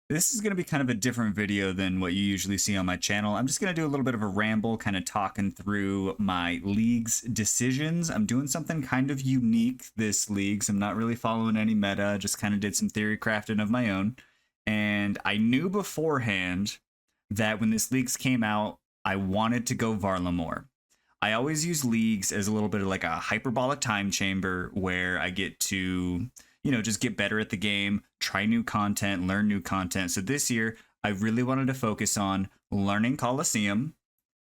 This is going to be kind of a different video than what you usually see on my channel. I'm just going to do a little bit of a ramble, kind of talking through my league's decisions. I'm doing something kind of unique this league. So I'm not really following any meta, just kind of did some theory crafting of my own. And I knew beforehand that when this leagues came out, I wanted to go Varlamore. I always use leagues as a little bit of like a hyperbolic time chamber where I get to, just get better at the game, try new content, learn new content. So this year, I really wanted to focus on learning Colosseum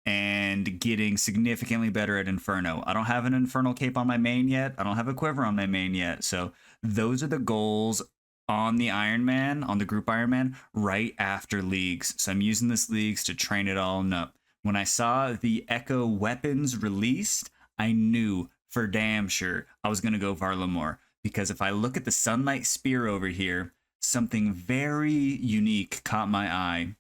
and getting significantly better at Inferno. I don't have an Infernal Cape on my main yet. I don't have a Quiver on my main yet. So those are the goals on the Iron Man, on the group Iron Man, right after leagues. So I'm using this leagues to train it all up. When I saw the Echo weapons released, I knew for damn sure I was going to go Varlamore. Because if I look at the Sunlight Spear over here, something very unique caught my eye,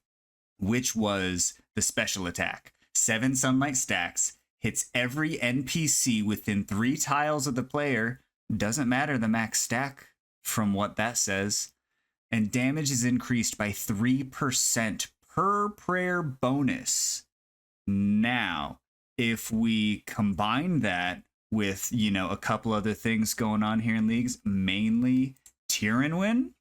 which was the special attack. 7 Sunlight stacks, hits every NPC within 3 tiles of the player, doesn't matter the max stack from what that says, and damage is increased by 3% per prayer bonus. Now, if we combine that with, a couple other things going on here in leagues, mainly Tirannwn,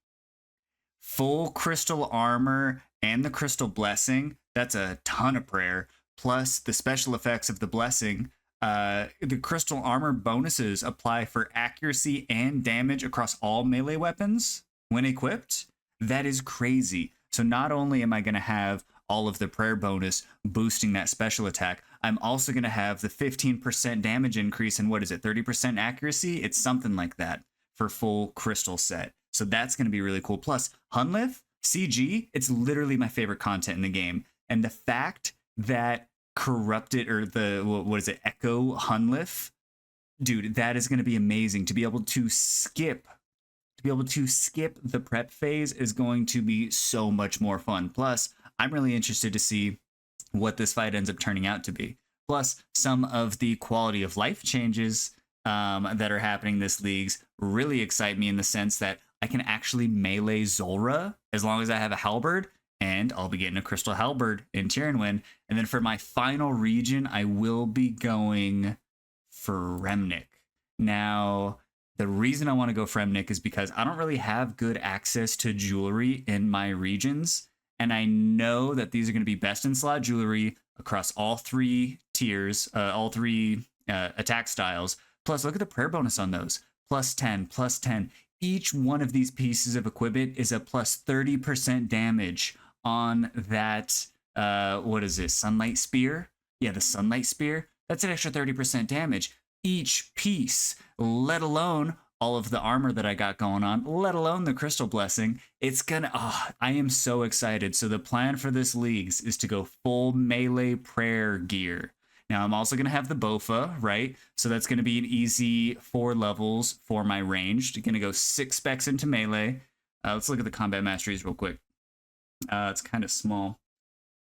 full crystal armor, and the crystal blessing, that's a ton of prayer, plus the special effects of the blessing. The crystal armor bonuses apply for accuracy and damage across all melee weapons when equipped. That is crazy. So not only am I going to have all of the prayer bonus boosting that special attack, I'm also going to have the 15% damage increase and 30% accuracy? It's something like that for full crystal set. So that's going to be really cool. Plus, Hunlith, CG, it's literally my favorite content in the game. And the fact that corrupted, or Echo Hunlith, dude, that is going to be amazing. To be able to skip the prep phase is going to be so much more fun. Plus, I'm really interested to see what this fight ends up turning out to be. Plus, some of the quality of life changes that are happening this leagues really excite me in the sense that I can actually melee Zulrah as long as I have a halberd, and I'll be getting a crystal halberd in Tirannwn. And then for my final region, I will be going Fremennik. Now, the reason I want to go Fremennik is because I don't really have good access to jewelry in my regions. And I know that these are going to be best in slot jewelry across all 3 tiers, all 3 attack styles. Plus, look at the prayer bonus on those. Plus 10, plus 10. Each one of these pieces of equipment is a plus 30% damage on that, Sunlight Spear? Yeah, the Sunlight Spear. That's an extra 30% damage. Each piece, let alone all of the armor that I got going on, let alone the crystal blessing. It's gonna, I am so excited. So the plan for this leagues is to go full melee prayer gear. Now I'm also gonna have the Bofa, right? So that's gonna be an easy 4 levels for my ranged. Gonna go 6 specs into melee. Let's look at the combat masteries real quick. It's kind of small,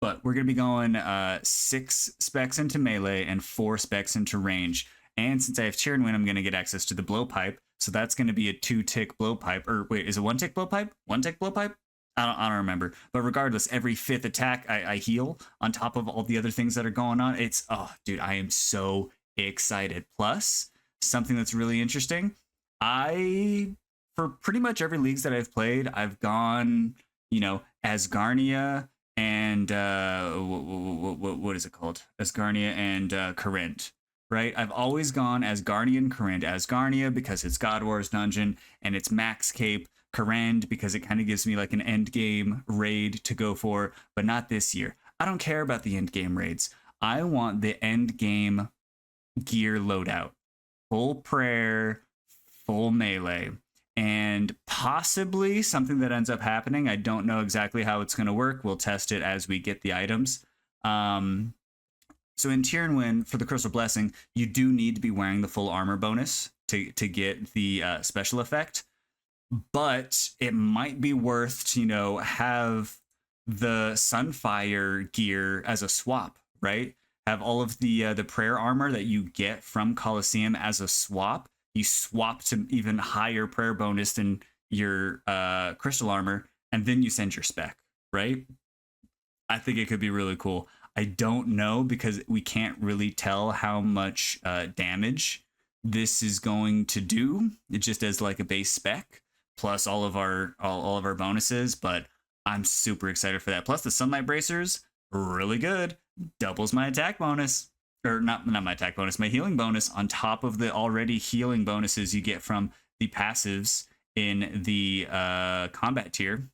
but we're gonna be going 6 specs into melee and 4 specs into range. And since I have Tirannwn, I'm going to get access to the blowpipe. So that's going to be a 2-tick blowpipe. Or wait, is it 1-tick blowpipe? 1-tick blowpipe? I don't remember. But regardless, every 5th attack I heal on top of all the other things that are going on. It's, dude, I am so excited. Plus, something that's really interesting. For pretty much every leagues that I've played, I've gone, Asgarnia and, what is it called? Asgarnia and Corinth. Right? I've always gone Asgarnia and Corinth. Asgarnia because it's God War's dungeon and it's max cape. Corinth because it kind of gives me like an end game raid to go for, but not this year. I don't care about the end game raids. I want the end game gear loadout. Full prayer, full melee, and possibly something that ends up happening. I don't know exactly how it's going to work. We'll test it as we get the items. So in Tirannwn, for the Crystal Blessing, you do need to be wearing the full armor bonus to get the special effect. But it might be worth to, have the Sunfire gear as a swap, right? Have all of the prayer armor that you get from Colosseum as a swap. You swap to even higher prayer bonus than your crystal armor. and then you send your spec, right? I think it could be really cool. I don't know because we can't really tell how much damage this is going to do. It just as like a base spec plus all of our bonuses, but I'm super excited for that. Plus the sunlight bracers, really good. Doubles my attack bonus. Or not my attack bonus, my healing bonus on top of the already healing bonuses you get from the passives in the combat tier.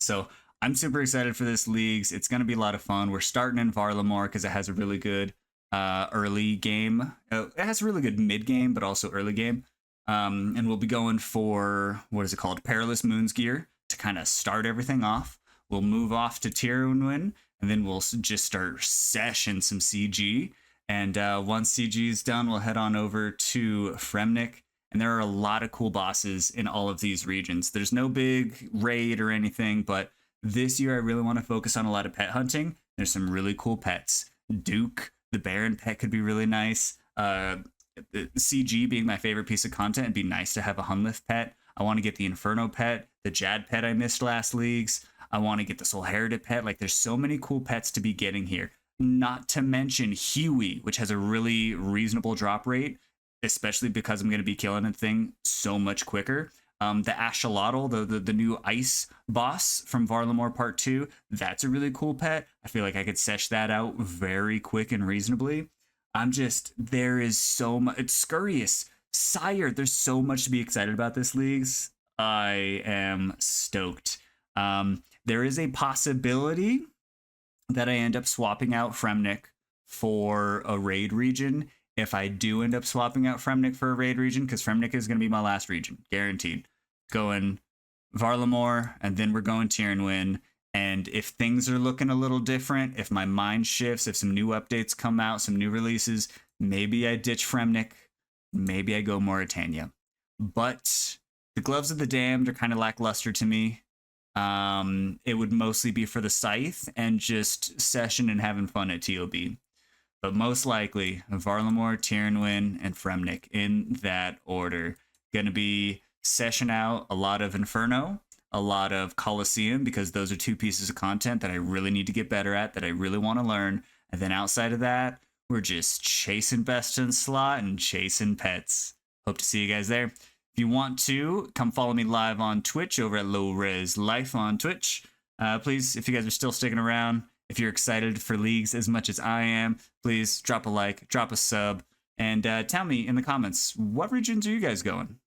So I'm super excited for this leagues. It's going to be a lot of fun. We're starting in Varlamore because it has a really good early game. It has a really good mid game, but also early game. And we'll be going for, what is it called? Perilous Moons gear to kind of start everything off. We'll move off to Tirannwn, and then we'll just start seshing some CG. And once CG is done, we'll head on over to Fremennik. And there are a lot of cool bosses in all of these regions. There's no big raid or anything, but this year I really want to focus on a lot of pet hunting. There's some really cool pets. Duke, the Baron pet could be really nice. CG being my favorite piece of content, it'd be nice to have a Hunlith pet. I want to get the Inferno pet, the Jad pet I missed last leagues. I want to get the Soul Heritage pet. Like, there's so many cool pets to be getting here. Not to mention Huey, which has a really reasonable drop rate, especially because I'm going to be killing a thing so much quicker. The Axolotl, the new ice boss from Varlamore Part 2, that's a really cool pet. I feel like I could sesh that out very quick and reasonably. There is so much. It's Scurious. Sire, there's so much to be excited about this leagues. I am stoked. There is a possibility that I end up swapping out Fremennik for a raid region. If I do end up swapping out Fremennik for a raid region, because Fremennik is going to be my last region, guaranteed. Going Varlamore, and then we're going Tirannwn. And if things are looking a little different, if my mind shifts, if some new updates come out, some new releases, maybe I ditch Fremennik, maybe I go Mauritania. But the Gloves of the Damned are kind of lackluster to me. It would mostly be for the Scythe and just session and having fun at TOB. But most likely, Varlamore, Tirannwn, and Fremennik in that order. Gonna be session out a lot of Inferno, a lot of Colosseum, because those are two pieces of content that I really need to get better at, that I really want to learn. And then outside of that, we're just chasing best in slot and chasing pets. Hope to see you guys there. If you want to, come follow me live on Twitch over at LowResLife on Twitch. Please, if you guys are still sticking around, if you're excited for leagues as much as I am, please drop a like, drop a sub, and tell me in the comments, what regions are you guys going?